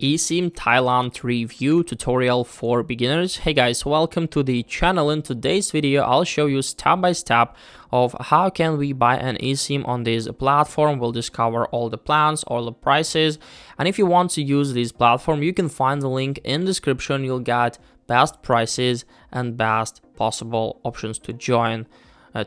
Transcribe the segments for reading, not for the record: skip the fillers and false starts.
ESIM Thailand review tutorial for beginners. Hey guys, welcome to the channel. In today's video, I'll show you step by step of how can we buy an eSIM on this platform. We'll discover all the plans, all the prices, and if you want to use this platform, you can find the link in description. You'll get best prices and best possible options to join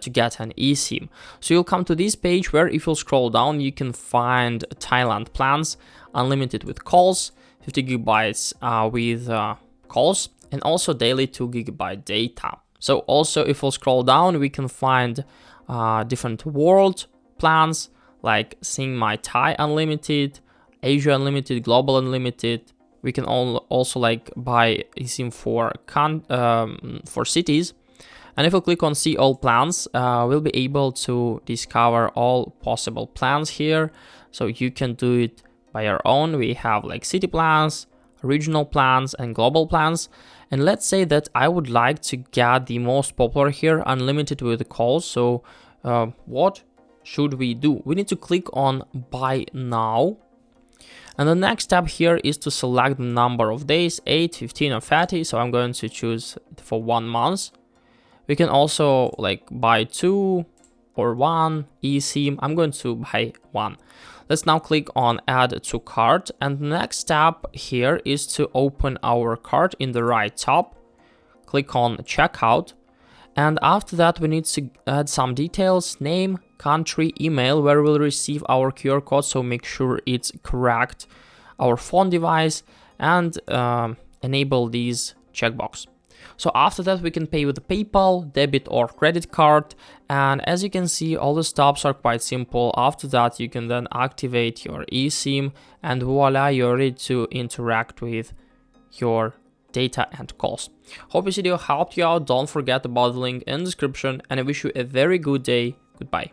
to get an eSIM. So you'll come to this page where if you'll scroll down, you can find Thailand plans, unlimited with calls, 50 gigabytes with calls, and also daily 2 gigabyte data. So also if we'll scroll down, we can find different world plans like Sing My Thai Unlimited, Asia Unlimited, Global Unlimited. We can also like buy eSIM for cities. And if we click on see all plans, we'll be able to discover all possible plans here. So you can do it by your own. We have like city plans, regional plans, and global plans. And let's say that I would like to get the most popular here, unlimited with calls. So what should we do? We need to click on buy now. And the next step here is to select the number of days, 8, 15, or 30. So I'm going to choose for 1 month. We can also like buy 2 or 1 eSIM. I'm going to buy 1. Let's now click on add to cart, and the next step here is to open our cart in the right top. Click on checkout, and after that we need to add some details: name, country, email, where we'll receive our QR code, so make sure it's correct, our phone device, and enable these checkbox. So after that, we can pay with PayPal, debit or credit card. And as you can see, all the steps are quite simple. After that, you can then activate your eSIM, and voila, you're ready to interact with your data and calls. Hope this video helped you out. Don't forget about the link in the description, and I wish you a very good day. Goodbye.